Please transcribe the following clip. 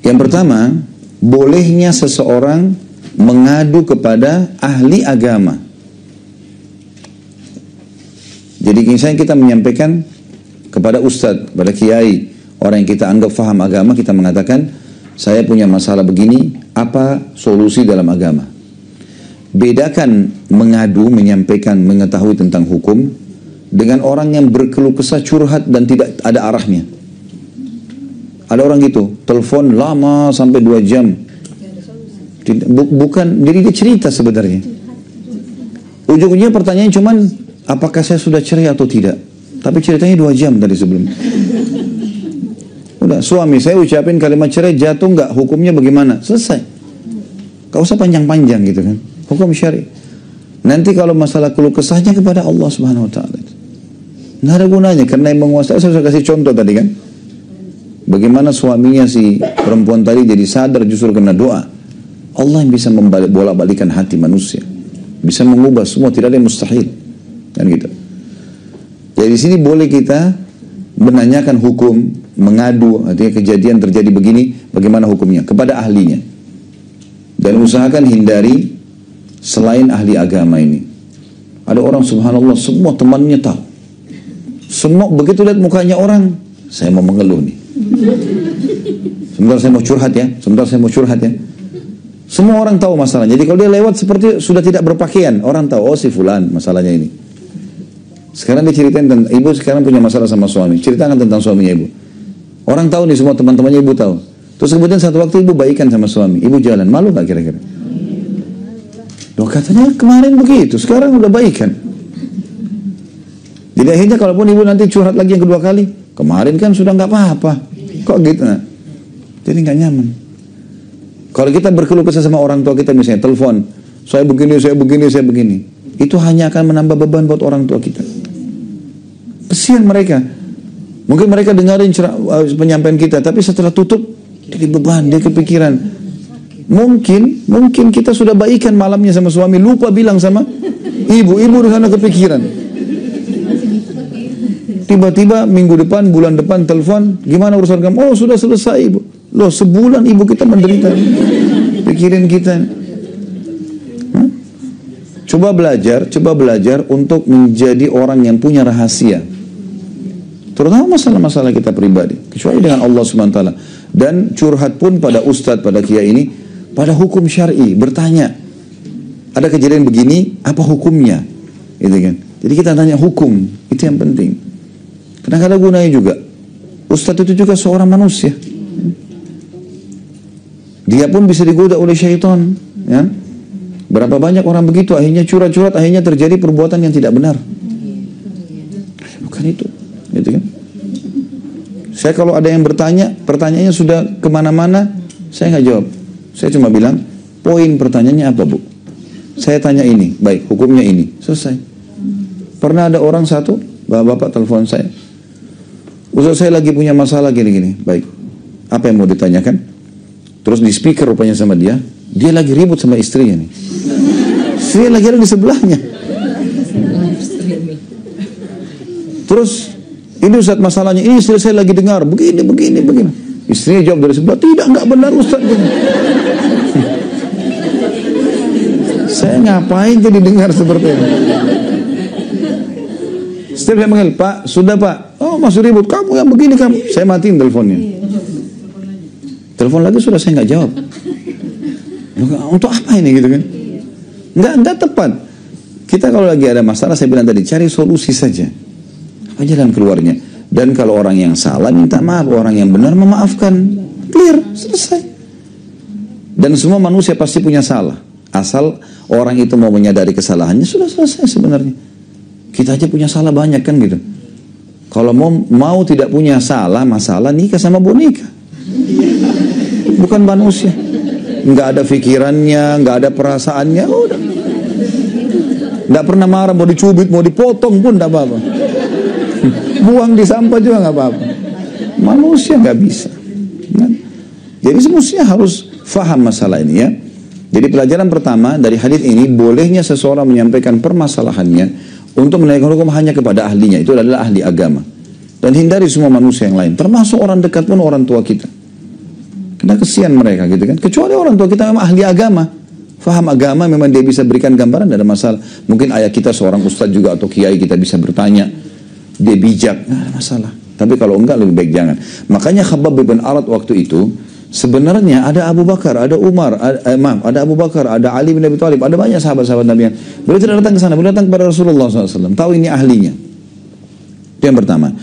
Yang pertama, bolehnya seseorang mengadu kepada ahli agama. Jadi misalnya kita menyampaikan kepada ustadz, kepada kiai, orang yang kita anggap faham agama, kita mengatakan, saya punya masalah begini, apa solusi dalam agama? Bedakan mengadu, menyampaikan, mengetahui tentang hukum, dengan orang yang berkeluh kesah, curhat dan tidak ada arahnya. Ada orang gitu, telepon lama sampai 2 jam. Bukan, jadi dia cerita sebenarnya. Ujung-ujungnya pertanyaan cuman, apakah saya sudah cerai atau tidak? Tapi ceritanya 2 jam tadi sebelumnya. Udah, suami saya ucapin kalimat cerai, jatuh nggak? Hukumnya bagaimana? Selesai. Gak usah panjang-panjang gitu kan. Hukum syari. Nanti kalau masalah keluh kesahnya kepada Allah Subhanahu Wa Taala. Nggak ada gunanya, karena yang menguasai. Saya sudah kasih contoh tadi kan. Bagaimana suaminya si perempuan tadi jadi sadar justru karena doa. Allah yang bisa bolak-balikan hati manusia. Bisa mengubah semua, tidak ada yang mustahil. Kan gitu. Jadi di sini boleh kita menanyakan hukum, mengadu, artinya kejadian terjadi begini, bagaimana hukumnya, kepada ahlinya. Dan usahakan hindari selain ahli agama ini. Ada orang subhanallah, semua temannya tahu. Semua begitu lihat mukanya orang, saya mau mengeluh nih. Sebentar saya mau curhat ya, sebentar saya mau curhat ya. Semua orang tahu masalahnya. Jadi kalau dia lewat seperti sudah tidak berpakaian, orang tahu, oh si fulan masalahnya ini. Sekarang dia ceritain tentang ibu sekarang punya masalah sama suami. Ceritakan tentang suaminya ibu. Orang tahu nih, semua teman-temannya ibu tahu. Terus kemudian satu waktu ibu baikan sama suami. Ibu jalan, malu gak kira-kira? Loh katanya kemarin begitu, sekarang udah baikan. Jadi akhirnya kalaupun ibu nanti curhat lagi yang kedua kali, kemarin kan sudah nggak apa-apa. Kok gitu? Nah? Jadi nggak nyaman. Kalau kita berkeluh kesah sama orang tua kita misalnya, telepon, saya begini, saya begini, saya begini. Itu hanya akan menambah beban buat orang tua kita. Kesian mereka. Mungkin mereka dengarin penyampaian kita, tapi setelah tutup, jadi beban, dia kepikiran. Mungkin kita sudah baikan malamnya sama suami, lupa bilang sama ibu di sana kepikiran. Tiba-tiba minggu depan, bulan depan telepon, gimana urusan kamu? Oh sudah selesai ibu. Loh sebulan ibu kita menderita. Pikirin kita. Coba belajar untuk menjadi orang yang punya rahasia. Terutama masalah-masalah kita pribadi. Kecuali dengan Allah SWT. Dan curhat pun pada ustadz, pada kiai ini, pada hukum syar'i, bertanya. Ada kejadian begini, apa hukumnya? Gitu kan. Jadi kita tanya hukum, itu yang penting. Karena ada gunanya juga. Ustadz itu juga seorang manusia. Dia pun bisa digoda oleh syaitan. Ya? Berapa banyak orang begitu, akhirnya curhat-curhat, akhirnya terjadi perbuatan yang tidak benar. Bukan itu. Gitu kan? Saya kalau ada yang bertanya, pertanyaannya sudah kemana-mana, saya nggak jawab. Saya cuma bilang, poin pertanyaannya apa bu? Saya tanya ini, baik, hukumnya ini. Selesai. Pernah ada orang satu, bapak-bapak telepon saya. Ustaz saya lagi punya masalah gini-gini. Baik, apa yang mau ditanyakan? Terus di speaker rupanya sama dia lagi ribut sama istrinya nih. Istrinya lagi ada di sebelahnya. Terus, ini Ustaz masalahnya, ini istri saya lagi dengar, begini. Istrinya jawab dari sebelah, tidak, enggak benar Ustaz. Saya ngapain jadi dengar seperti ini? Setiap saya panggil, Pak, sudah Pak. Oh masih ribut, kamu yang begini kamu. Saya matiin teleponnya. Telepon lagi sudah saya nggak jawab. Untuk apa ini gitu kan? Nggak tepat. Kita kalau lagi ada masalah, saya bilang tadi, cari solusi saja. Apa jalan keluarnya? Dan kalau orang yang salah minta maaf, orang yang benar memaafkan. Clear, selesai. Dan semua manusia pasti punya salah. Asal orang itu mau menyadari kesalahannya, sudah selesai sebenarnya. Kita aja punya salah banyak kan gitu. Kalau mau tidak punya masalah nikah sama boneka. Bukan manusia. Nggak ada pikirannya, nggak ada perasaannya, udah. Nggak pernah marah, mau dicubit, mau dipotong pun nggak apa-apa. Buang di sampah juga nggak apa-apa. Manusia nggak bisa. Jadi semestinya harus faham masalah ini ya. Jadi pelajaran pertama dari hadis ini, bolehnya seseorang menyampaikan permasalahannya untuk menaikkan hukum hanya kepada ahlinya. Itu adalah ahli agama. Dan hindari semua manusia yang lain. Termasuk orang dekat pun orang tua kita. Karena kesian mereka gitu kan. Kecuali orang tua kita memang ahli agama, faham agama, memang dia bisa berikan gambaran, tidak ada masalah. Mungkin ayah kita seorang ustadz juga atau kiai, kita bisa bertanya, dia bijak, nggak ada masalah. Tapi kalau enggak lebih baik jangan. Makanya Khabbab bin Arat waktu itu sebenarnya ada Abu Bakar, ada Umar, ada Abu Bakar, ada Ali bin Abi Thalib, ada banyak sahabat-sahabat Nabi. Beliau tidak datang ke sana, beliau datang kepada Rasulullah SAW. Tahu ini ahlinya. Itu yang pertama.